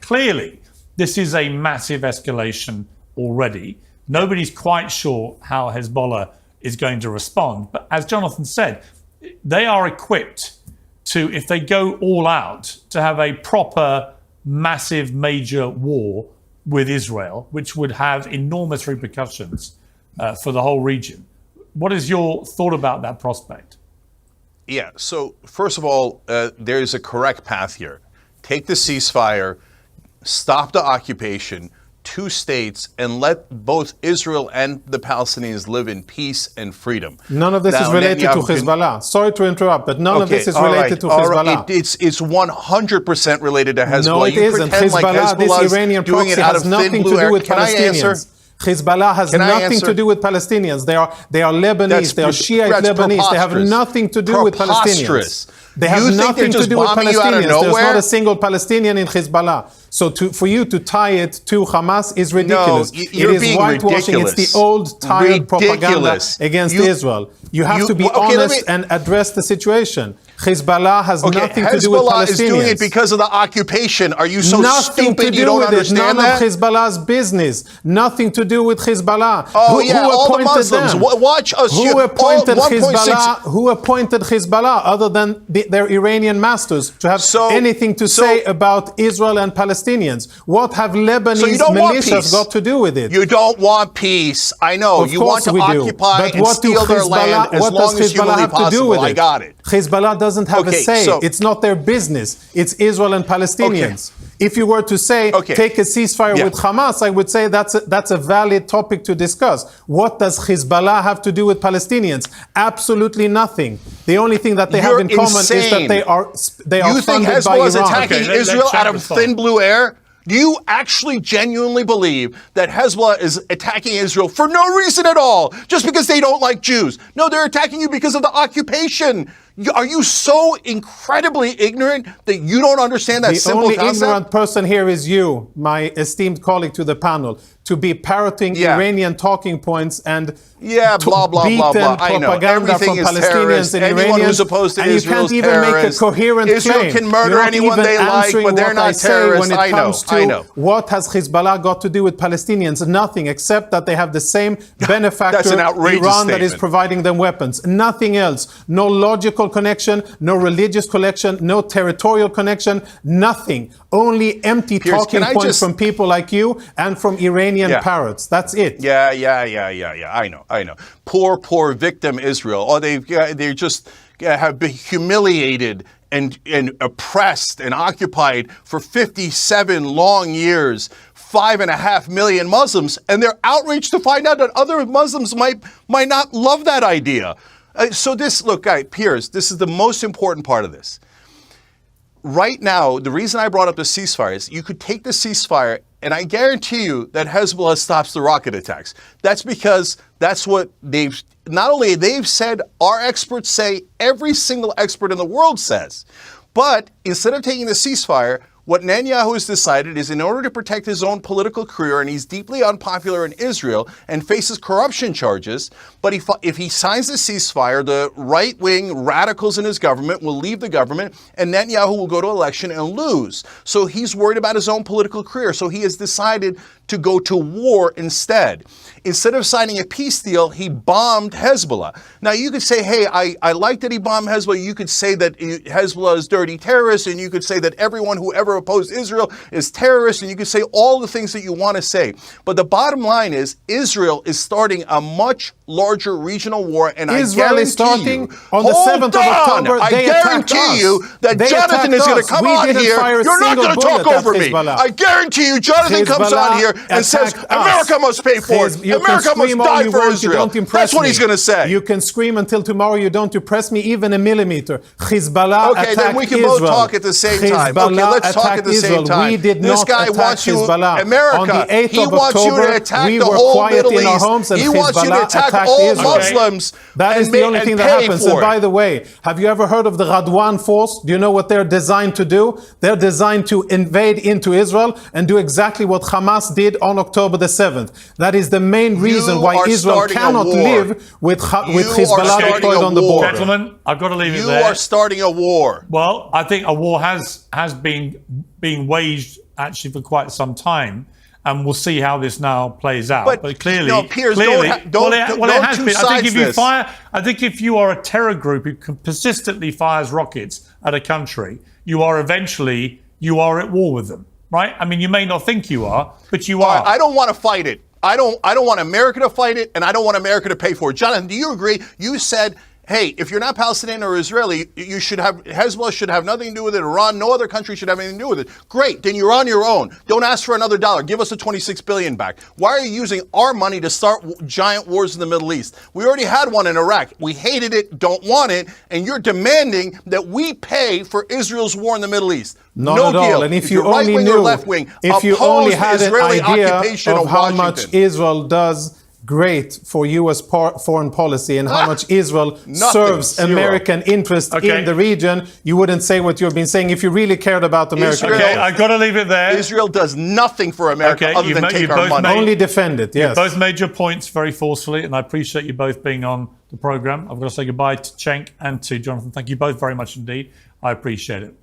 Clearly, this is a massive escalation already. Nobody's quite sure how Hezbollah is going to respond. But as Jonathan said, they are equipped to, if they go all out, to have a proper, massive, major war with Israel, which would have enormous repercussions for the whole region. What is your thought about that prospect? Yeah, so first of all, there's a correct path here. Take the ceasefire, stop the occupation, 2 states, and let both Israel and the Palestinians live in peace and freedom. None of this is related to Hezbollah. Sorry to interrupt, but none of this is related to Hezbollah. It's 100% related to Hezbollah. No, it isn't. Hezbollah, this Iranian proxy, has nothing to do with Palestinians. Hezbollah has nothing to do with Palestinians. They are Lebanese. They are Shiite Lebanese. They have nothing to do with Palestinians. They have nothing to do with Palestinians. There's not a single Palestinian in Hezbollah. So for you to tie it to Hamas is ridiculous. No, you're it is whitewashing. Ridiculous. It's the old, tired propaganda against Israel. You have to be honest and address the situation. Hezbollah has nothing to do with Palestinians. Hezbollah is doing it because of the occupation. Are you so stupid you don't understand that? None of Hezbollah's business. Nothing to do with Hezbollah. Oh, who all the Muslims. Watch us. Who appointed Hezbollah? Who appointed Hezbollah other than their Iranian masters to have anything to say about Israel and Palestinians? What have Lebanese militias got to do with it? You don't want peace. I know. You want to occupy and steal their land as long as humanly possible. I got it. Hezbollah doesn't have a say. It's not their business. It's Israel and Palestinians. If you were to say, take a ceasefire with Hamas, I would say that's a valid topic to discuss. What does Hezbollah have to do with Palestinians? Absolutely nothing. The only thing that they have in common is that they are funded by Iran. You think Hezbollah is attacking Israel out of thin blue air? Do you actually genuinely believe that Hezbollah is attacking Israel for no reason at all, just because they don't like Jews? No, they're attacking you because of the occupation. Are you so incredibly ignorant that you don't understand that simple concept? The only ignorant person here is you, my esteemed colleague to the panel, to be parroting Iranian talking points and blah, blah, blah, blah. I know. Everything is terrorist. Anyone who's opposed to Israel is terrorist. And you can't even make a coherent claim. Israel can murder anyone they like, but they're not terrorists. I know. What has Hezbollah got to do with Palestinians? Nothing, except that they have the same benefactor, Iran, that is providing them weapons. Nothing else. No logical connection, no religious connection, no territorial connection, nothing. Only empty talking points from people like you and from Iranian parrots. That's it. Yeah. I know. Poor victim Israel. Oh, they just have been humiliated and oppressed and occupied for 57 long years. 5.5 million Muslims, and they're outraged to find out that other Muslims might not love that idea. So Piers, this is the most important part of this. Right now, the reason I brought up the ceasefire is you could take the ceasefire, and I guarantee you that Hezbollah stops the rocket attacks. That's because that's what they've said, our experts say, every single expert in the world says. But instead of taking the ceasefire, what Netanyahu has decided is, in order to protect his own political career, and he's deeply unpopular in Israel and faces corruption charges, but if he signs the ceasefire, the right-wing radicals in his government will leave the government, and Netanyahu will go to election and lose. So he's worried about his own political career. So he has decided to go to war instead. Instead of signing a peace deal, he bombed Hezbollah. Now, you could say, hey, I like that he bombed Hezbollah. You could say that Hezbollah is dirty terrorists, and you could say that everyone who ever opposed Israel is terrorists, and you could say all the things that you want to say. But the bottom line is, Israel is starting a much larger regional war, and Israel is starting on the 7th of October. I guarantee you that Jonathan is going to come on here. You're not going to talk over me. I guarantee you Jonathan comes on here and says, America must pay for it. America must die for Israel. That's what he's going to say. You can scream until tomorrow. You don't impress me even a millimeter. Hezbollah attacked Israel. Okay, then we can both talk at the same time. Okay, let's talk at the same time. We did not attack Hezbollah. America, on the 8th he of wants October, you to attack we the were whole quiet Middle in our East. homes, and He wants you to attack all Muslims. That is the only thing that happens. And by the way, have you ever heard of the Radwan force? Do you know what they're designed to do? They're designed to invade into Israel and do exactly what Hamas did on October the 7th. That is the main reason why Israel cannot live with Hezbollah deployed on the border. Gentlemen, I've got to leave it there. You are starting a war. Well, I think a war has been being waged actually for quite some time. And we'll see how this now plays out. But clearly, Piers, it has been. I think if you this. I think if you are a terror group who consistently fires rockets at a country, you are at war with them, right? I mean, you may not think you are, but you are. I don't want to fight it. I don't want America to fight it, and I don't want America to pay for it. Jonathan, do you agree? You said, hey, if you're not Palestinian or Israeli, Hezbollah should have nothing to do with it. Iran, no other country should have anything to do with it. Great, then you're on your own. Don't ask for another dollar. Give us the $26 billion back. Why are you using our money to start giant wars in the Middle East? We already had one in Iraq. We hated it, don't want it, and you're demanding that we pay for Israel's war in the Middle East. Not no at deal. all. And if you only knew, if you only had an idea of how much Israel does great for U.S. foreign policy and how much Israel serves American interest in the region, you wouldn't say what you've been saying if you really cared about America. Okay, I've got to leave it there. Israel does nothing for America other than take our money. Only defend it, yes. You both made your points very forcefully, and I appreciate you both being on the program. I've got to say goodbye to Cenk and to Jonathan. Thank you both very much indeed. I appreciate it.